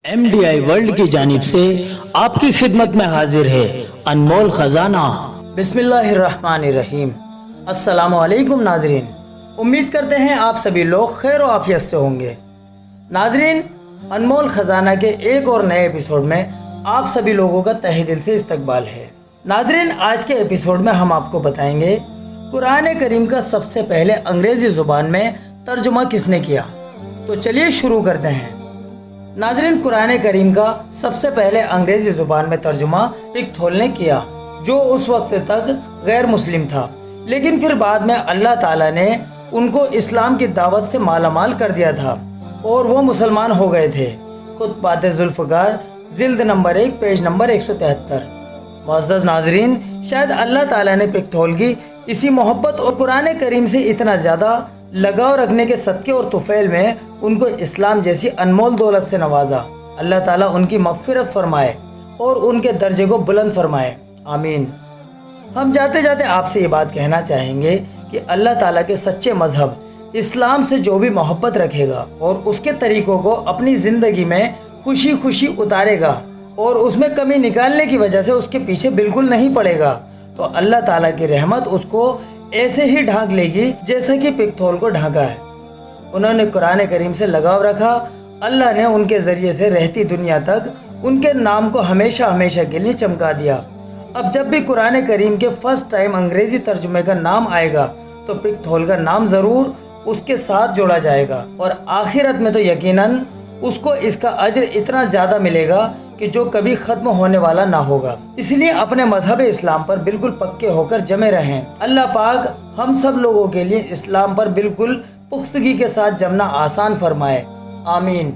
MDI world की जानिब से आपकी खिदमत में हाजिर है अनमोल खजाना। बिस्मिल्लाहिर्रहमानिर्रहीम। अस्सलामु अलैकुम नाज़रीन, उम्मीद करते हैं आप सभी लोग खैर और आफियत से होंगे। नाज़रीन, अनमोल खजाना के एक और नए एपिसोड में आप सभी लोगों का तहे दिल से इस्तकबाल है। नाज़रीन, आज के एपिसोड में हम आपको बताएंगे कुरान करीम का सबसे पहले अंग्रेज़ी ज़ुबान में तर्जुमा किसने किया। तो चलिए शुरू करते हैं। नाज़रीन, कुरान करीम का सबसे पहले अंग्रेज़ी ज़ुबान में तर्जुमा पिक्थोल ने किया, जो उस वक्त तक गैर मुस्लिम था, लेकिन फिर बाद में अल्लाह ताला ने उनको इस्लाम की दावत से मालामाल कर दिया था और वो मुसलमान हो गए थे। खुतबात ज़ुल्फ़कार जिल्द नंबर 1 पेज नंबर 173। मुअज़्ज़ज़ नाज़रीन, शायद अल्लाह ताला ने पिक्थोल की इसी मोहब्बत और कुरान करीम से इतना ज़्यादा लगाव रखने के सदक़े और तुफ़ैल में उनको इस्लाम जैसी अनमोल दौलत से नवाजा। अल्लाह ताला उनकी मग़फ़िरत फरमाए और उनके दर्जे को बुलंद फरमाए, आमीन। हम जाते जाते आपसे ये बात कहना चाहेंगे कि अल्लाह ताला के सच्चे मज़हब इस्लाम से जो भी मोहब्बत रखेगा और उसके तरीक़ों को अपनी ज़िंदगी में खुशी खुशी उतारेगा और उसमें कमी निकालने की वजह से उसके पीछे बिल्कुल नहीं पड़ेगा, तो अल्लाह ताला की रहमत उसको ऐसे ही ढांक लेगी जैसा कि पिक्थोल को ढांका है। उन्होंने कुरान करीम से लगाव रखा, अल्लाह ने उनके ज़रिए से रहती दुनिया तक उनके नाम को हमेशा हमेशा के लिए चमका दिया। अब जब भी कुरान करीम के फर्स्ट टाइम अंग्रेज़ी तर्जुमे का नाम आएगा तो पिक्थोल का नाम ज़रूर उसके साथ जोड़ा जाएगा और आखिरत में तो यकीनन उसको इसका अज्र इतना ज़्यादा मिलेगा कि जो कभी ख़त्म होने वाला ना होगा। इसलिए अपने मज़हब इस्लाम पर बिल्कुल पक्के होकर जमे रहें। अल्लाह पाक हम सब लोगों के लिए इस्लाम पर बिल्कुल पुख्तगी के साथ जमना आसान फरमाए, आमीन।